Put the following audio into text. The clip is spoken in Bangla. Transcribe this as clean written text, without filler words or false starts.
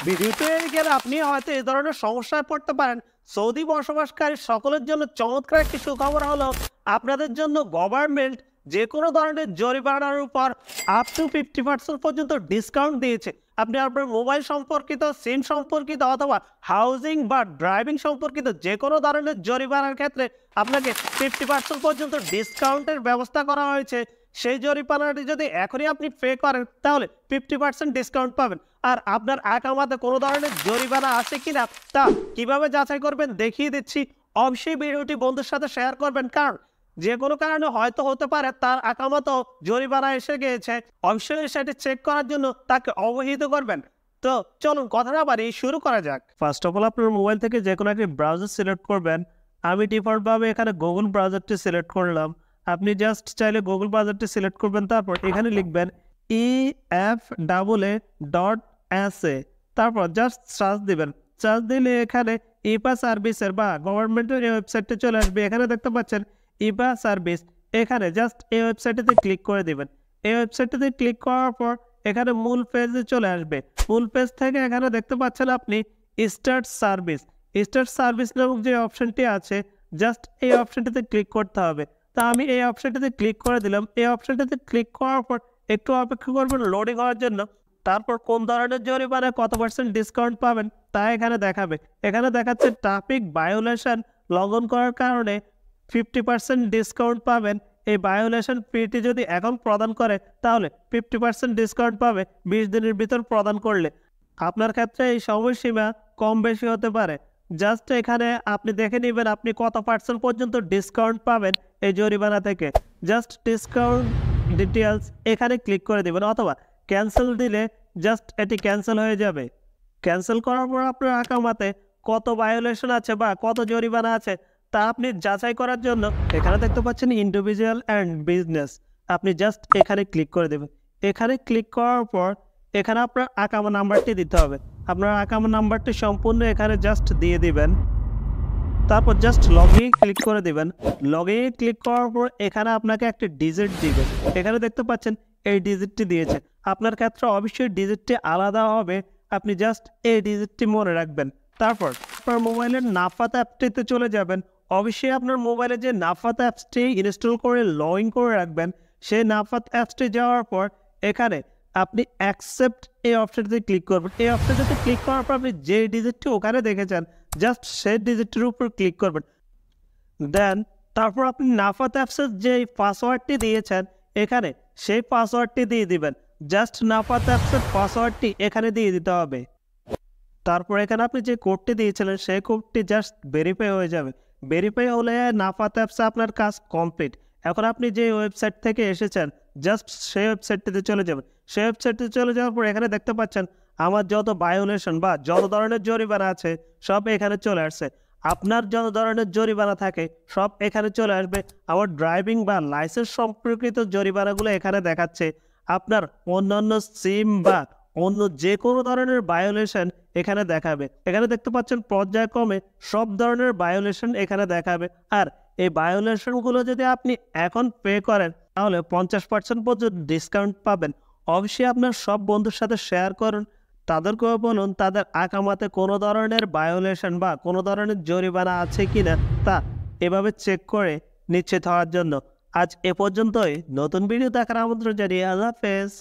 ভিডিওতে গেলে আপনি হয়তো এই ধরনের সমস্যায় পড়তে পারেন। সৌদি বসবাসকারী সকলের জন্য চমৎকার একটি সুখবর হলো আপনাদের জন্য গভর্নমেন্ট যে কোনো ধরনের জরিমানার উপর আপ টু 50% পর্যন্ত ডিসকাউন্ট দিয়েছে। আপনি আপনার মোবাইল সম্পর্কিত, সিম সম্পর্কিত অথবা হাউজিং বা ড্রাইভিং সম্পর্কিত যে কোনো ধরনের জরিমানার ক্ষেত্রে আপনাকে 50% পর্যন্ত ডিসকাউন্টের ব্যবস্থা করা হয়েছে। সেই জরিমানাটি যদি এখনই আপনি পে করেন তাহলে 50% ডিসকাউন্ট পাবেন। আর আপনার আকামাতে কোনো ধরনের জরিমানা আছে কিনা তা কিভাবে যাচাই করবেন দেখিয়ে দিচ্ছি। অবশ্যই ভিডিওটি বন্ধুর সাথে শেয়ার করবেন, কারণ যে কোনো কারণে হয়তো হতে পারে তার আকামাতেও জরিমানা এসে গিয়েছে। অবশ্যই সেটি চেক করার জন্য তাকে অবহিত করবেন। তো চলুন কথা না বাড়িয়ে শুরু করা যাক। ফার্স্ট অফ অল আপনার মোবাইল থেকে যে কোনো একটি ব্রাউজার সিলেক্ট করবেন। আমি ডিফল্টভাবে এখানে গুগল ব্রাউজারটি সিলেক্ট করলাম। আপনি জাস্ট চাইলে গুগল ব্রাউজারটি সিলেক্ট করবেন, তারপর এখানে লিখবেন EFAA.SA, তারপর জাস্ট সার্চ দিবেন। সার্চ দিলে এখানে ইপা সার্ভিসের বা গভর্নমেন্টের এই ওয়েবসাইটটি চলে আসবে। এখানে দেখতে পাচ্ছেন ইপা সার্ভিস। এখানে জাস্ট এই ওয়েবসাইটটিতে ক্লিক করে দিবেন। এই ওয়েবসাইটটিতে ক্লিক করার পর এখানে মূল পেজে চলে আসবে। মূল পেজ থেকে এখানে দেখতে পাচ্ছেন আপনি স্টার্ট সার্ভিস। স্টার্ট সার্ভিস নামক যে অপশনটি আছে, জাস্ট এই অপশনটিতে ক্লিক করতে হবে। তা আমি এই অপশনটিতে ক্লিক করে দিলাম। এই অপশনটিতে ক্লিক করার পর একটু অপেক্ষা করবেন লোডিং হওয়ার জন্য। তারপর কোন ধরনের জরিমানায় কত পার্সেন্ট ডিসকাউন্ট পাবেন তা এখানে দেখাবে। এখানে দেখাচ্ছে ট্রাফিক ভায়োলেশন লঙ্ঘন করার কারণে 50% ডিসকাউন্ট পাবেন। এই ভায়োলেশন ফিটি যদি এখন প্রদান করে তাহলে 50% ডিসকাউন্ট পাবে 20 দিনের ভিতর প্রদান করলে। আপনার ক্ষেত্রে এই সময়সীমা কম বেশি হতে পারে। জাস্ট এখানে আপনি দেখে নেবেন আপনি কত পার্সেন্ট পর্যন্ত ডিসকাউন্ট পাবেন এই জরিমানা থেকে। জাস্ট ডিসকাউন্ট ডিটেলস এখানে ক্লিক করে দেবেন, অথবা ক্যান্সেল দিলে জাস্ট এটি ক্যান্সেল হয়ে যাবে। ক্যান্সেল করার পর আপনার আকামাতে কত ভায়োলেশন আছে বা কত জরিমানা আছে তা আপনি যাচাই করার জন্য এখানে দেখতে পাচ্ছেন ইন্ডিভিজুয়াল অ্যান্ড বিজনেস। আপনি জাস্ট এখানে ক্লিক করে দেবেন। এখানে ক্লিক করার পর এখানে আপনার আকামা নাম্বারটি দিতে হবে। আপনার আকামা নাম্বারটি সম্পূর্ণ এখানে জাস্ট দিয়ে দিবেন। তারপর জাস্ট লগইন ক্লিক করে দিবেন। লগইন ক্লিক করার পর এখানে আপনাকে একটি ডিজিট দিবে। এখানে দেখতে পাচ্ছেন এই ডিজিটটি দিয়েছে। আপনার ক্ষেত্রে অবশ্যই ডিজিটটি আলাদা হবে। আপনি জাস্ট এই ডিজিটটি মনে রাখবেন। তারপর আপনার মোবাইলের নাফাত অ্যাপটিতে চলে যাবেন। অবশ্যই আপনার মোবাইলে যে নাফাত অ্যাপসটি ইনস্টল করে লগ ইন করে রাখবেন। সেই নাফাত অ্যাপসটি যাওয়ার পর এখানে আপনি অ্যাকসেপ্ট এই অপশনটিতে ক্লিক করবেন। এই অপশনটিতে ক্লিক করার পর আপনি যে ডিজিটটি ওখানে দেখেছেন জাস্ট সেই ডিজিটটির উপর ক্লিক করবেন। দেন তারপর আপনি নাফাত অ্যাপসের যে পাসওয়ার্ডটি দিয়েছেন এখানে সেই পাসওয়ার্ডটি দিয়ে দিবেন। জাস্ট নাফাত অ্যাপসের পাসওয়ার্ডটি এখানে দিয়ে দিতে হবে। তারপর এখানে আপনি যে কোডটি দিয়েছিলেন সেই কোডটি জাস্ট ভেরিফাই হয়ে যাবে। ভেরিফাই হলে নাফাত অ্যাপসে আপনার কাজ কমপ্লিট। এখন আপনি যে ওয়েবসাইট থেকে এসেছেন জাস্ট সেই ওয়েবসাইটটিতে চলে যাবেন। সেই ওয়েবসাইটটিতে চলে যাওয়ার পর এখানে দেখতে পাচ্ছেন আমার যত ভায়োলেশন বা যত ধরনের জরিমানা আছে সব এখানে চলে আসছে। আপনার যত ধরনের জরিমানা থাকে সব এখানে চলে আসবে। আমার ড্রাইভিং বা লাইসেন্স সম্পর্কিত জরিমানাগুলো এখানে দেখাচ্ছে। আপনার অন্যান্য সিম বা অন্য যে কোনো ধরনের ভায়োলেশন এখানে দেখাবে। এখানে দেখতে পাচ্ছেন পর্যায়ক্রমে সব ধরনের ভায়োলেশন এখানে দেখাবে। আর এই ভায়োলেশনগুলো যদি আপনি এখন পে করেন তাহলে 50% পর্যন্ত ডিসকাউন্ট পাবেন। অবশ্যই আপনার সব বন্ধুর সাথে শেয়ার করুন। তাদেরকেও বলুন তাদের আকামাতে কোনো ধরনের ভায়োলেশন বা কোনো ধরনের জরিমানা আছে কিনা তা এভাবে চেক করে নিশ্চিত হওয়ার জন্য। আজ এ পর্যন্তই। নতুন ভিডিও দেখার আমন্ত্রণ জানিয়ে আল্লাহ হাফেজ।